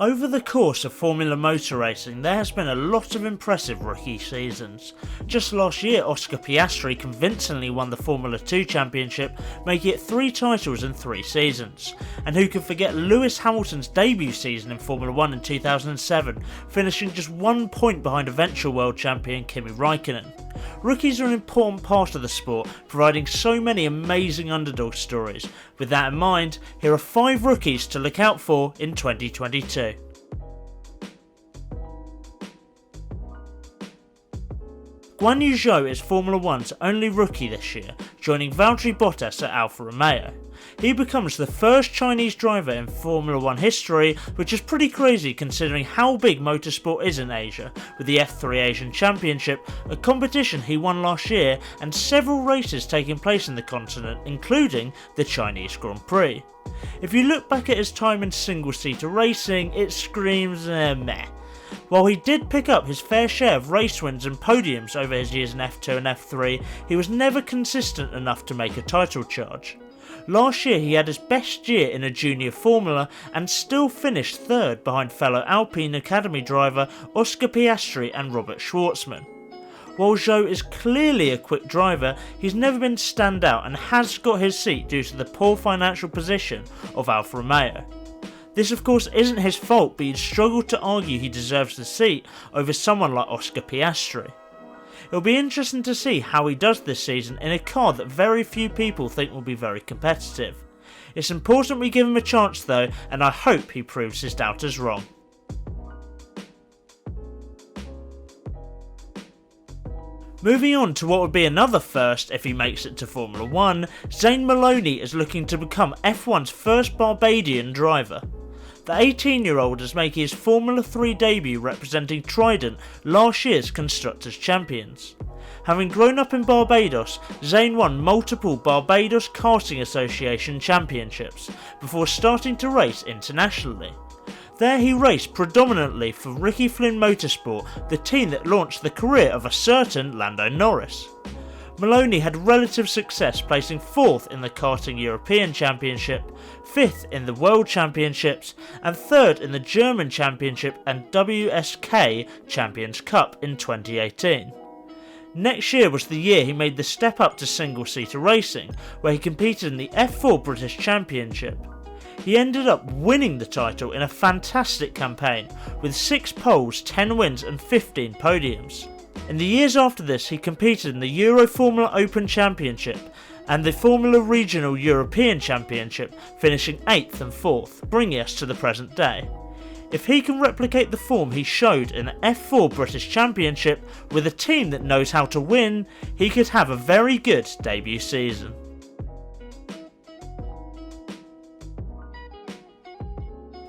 Over the course of Formula Motor racing, there has been a lot of impressive rookie seasons. Just last year, Oscar Piastri convincingly won the Formula 2 Championship, making it 3 titles in 3 seasons. And who can forget Lewis Hamilton's debut season in Formula 1 in 2007, finishing just 1 point behind eventual world champion Kimi Raikkonen. Rookies are an important part of the sport, providing so many amazing underdog stories. With that in mind, here are 5 rookies to look out for in 2022. Guan Yu Zhou is Formula 1's only rookie this year, joining Valtteri Bottas at Alfa Romeo. He becomes the first Chinese driver in Formula 1 history, which is pretty crazy considering how big motorsport is in Asia, with the F3 Asian Championship, a competition he won last year, and several races taking place in the continent, including the Chinese Grand Prix. If you look back at his time in single-seater racing, it screams meh. While he did pick up his fair share of race wins and podiums over his years in F2 and F3, he was never consistent enough to make a title charge. Last year he had his best year in a junior formula and still finished 3rd behind fellow Alpine Academy driver Oscar Piastri and Robert Schwartzman. While Zhou is clearly a quick driver, he's never been standout and has got his seat due to the poor financial position of Alfa Romeo. This of course isn't his fault, but you'd struggle to argue he deserves the seat over someone like Oscar Piastri. It'll be interesting to see how he does this season in a car that very few people think will be very competitive. It's important we give him a chance though, and I hope he proves his doubters wrong. Moving on to what would be another first if he makes it to Formula 1, Zane Maloney is looking to become F1's first Barbadian driver. The 18-year-old is making his Formula 3 debut representing Trident, last year's Constructors' Champions. Having grown up in Barbados, Zane won multiple Barbados Karting Association championships before starting to race internationally. There he raced predominantly for Ricky Flynn Motorsport, the team that launched the career of a certain Lando Norris. Maloney had relative success, placing 4th in the Karting European Championship, 5th in the World Championships, and 3rd in the German Championship and WSK Champions Cup in 2018. Next year was the year he made the step up to single-seater racing, where he competed in the F4 British Championship. He ended up winning the title in a fantastic campaign, with 6 poles, 10 wins and 15 podiums. In the years after this, he competed in the Euro Formula Open Championship and the Formula Regional European Championship, finishing 8th and 4th, bringing us to the present day. If he can replicate the form he showed in the F4 British Championship with a team that knows how to win, he could have a very good debut season.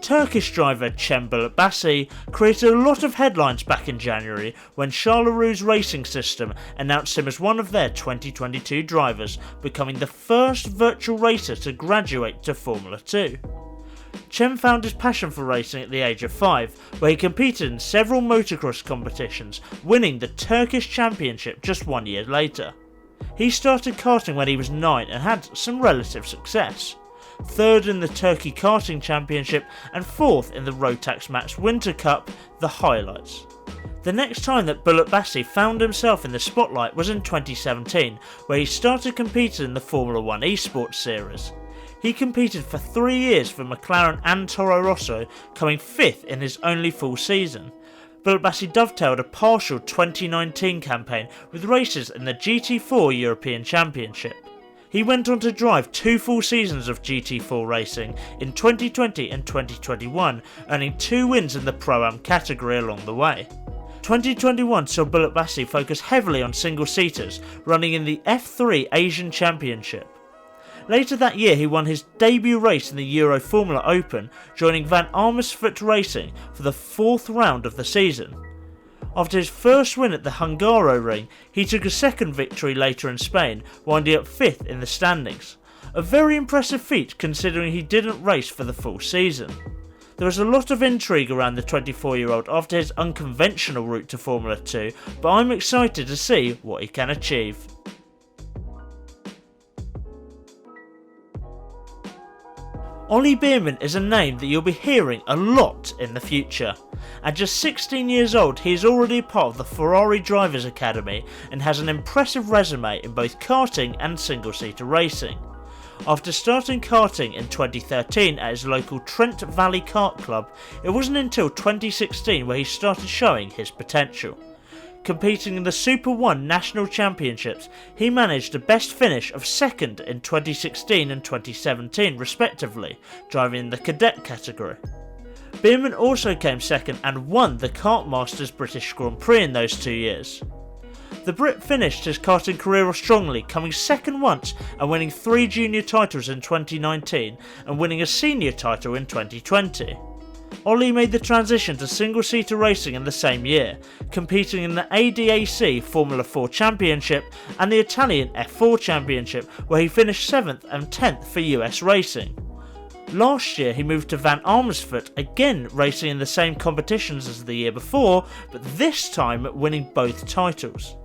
Turkish driver Chen Bilabassi created a lot of headlines back in January when Charleroux's racing system announced him as one of their 2022 drivers, becoming the first virtual racer to graduate to Formula 2. Chen found his passion for racing at the age of 5, where he competed in several motocross competitions, winning the Turkish Championship just 1 year later. He started karting when he was 9 and had some relative success. 3rd in the Turkey Karting Championship and 4th in the Rotax Max Winter Cup, the highlights. The next time that Bilabassi found himself in the spotlight was in 2017, where he started competing in the Formula 1 eSports series. He competed for 3 years for McLaren and Toro Rosso, coming 5th in his only full season. Bilabassi dovetailed a partial 2019 campaign with races in the GT4 European Championship. He went on to drive 2 full seasons of GT4 racing in 2020 and 2021, earning 2 wins in the Pro-Am category along the way. 2021 saw Bilabassi focus heavily on single-seaters, running in the F3 Asian Championship. Later that year he won his debut race in the Euro Formula Open, joining Van Amersfoort Racing for the 4th round of the season. After his first win at the Hungaroring, he took a second victory later in Spain, winding up 5th in the standings. A very impressive feat considering he didn't race for the full season. There was a lot of intrigue around the 24-year-old after his unconventional route to Formula 2, but I'm excited to see what he can achieve. Ollie Biermann is a name that you'll be hearing a lot in the future. At just 16 years old, he is already a part of the Ferrari Drivers Academy and has an impressive resume in both karting and single-seater racing. After starting karting in 2013 at his local Trent Valley Kart Club, it wasn't until 2016 where he started showing his potential. Competing in the Super 1 National Championships, he managed a best finish of second in 2016 and 2017 respectively, driving in the cadet category. Biermann also came second and won the Kartmasters British Grand Prix in those 2 years. The Brit finished his karting career off strongly, coming second once and winning 3 junior titles in 2019 and winning a senior title in 2020. Ollie made the transition to single-seater racing in the same year, competing in the ADAC Formula 4 Championship and the Italian F4 Championship, where he finished 7th and 10th for US racing. Last year he moved to Van Amersfoort, again racing in the same competitions as the year before, but this time winning both titles.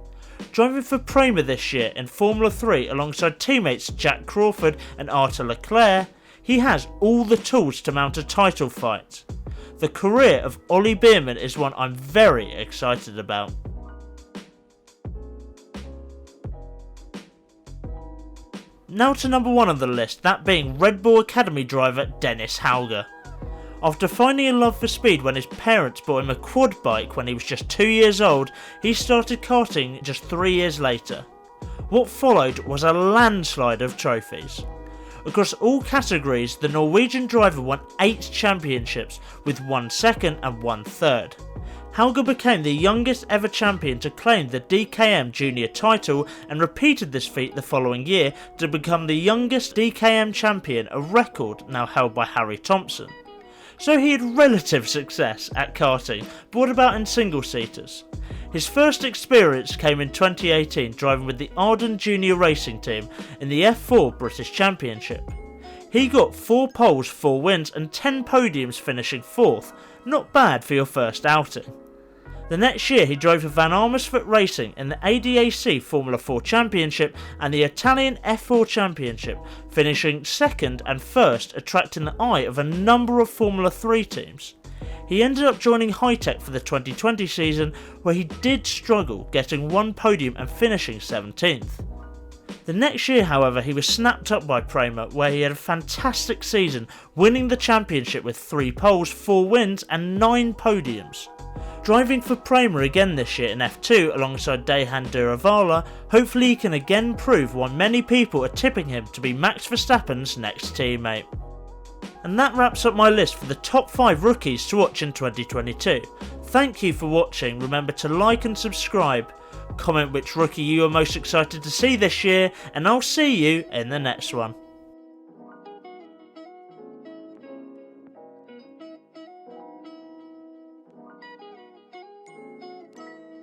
Driving for Prema this year in Formula 3 alongside teammates Jack Crawford and Arthur Leclerc, he has all the tools to mount a title fight. The career of Ollie Biermann is one I'm very excited about. Now to number 1 on the list, that being Red Bull Academy driver Dennis Halger. After finding a love for speed when his parents bought him a quad bike when he was just 2 years old, he started karting just 3 years later. What followed was a landslide of trophies. Across all categories, the Norwegian driver won 8 championships, with 1 second and 1 third. Halger became the youngest ever champion to claim the DKM junior title and repeated this feat the following year to become the youngest DKM champion, a record now held by Harry Thompson. So he had relative success at karting, but what about in single-seaters? His first experience came in 2018 driving with the Arden Junior Racing Team in the F4 British Championship. He got 4 poles, 4 wins and 10 podiums, finishing 4th, not bad for your first outing. The next year he drove for Van Amersfoort Racing in the ADAC Formula 4 Championship and the Italian F4 Championship, finishing 2nd and 1st, attracting the eye of a number of Formula 3 teams. He ended up joining Hitech for the 2020 season, where he did struggle, getting 1 podium and finishing 17th. The next year, however, he was snapped up by Prema, where he had a fantastic season, winning the championship with 3 poles, 4 wins and 9 podiums. Driving for Prema again this year in F2 alongside Dejan Duravala, hopefully he can again prove why many people are tipping him to be Max Verstappen's next teammate. And that wraps up my list for the top 5 rookies to watch in 2022. Thank you for watching, remember to like and subscribe, comment which rookie you are most excited to see this year, and I'll see you in the next one.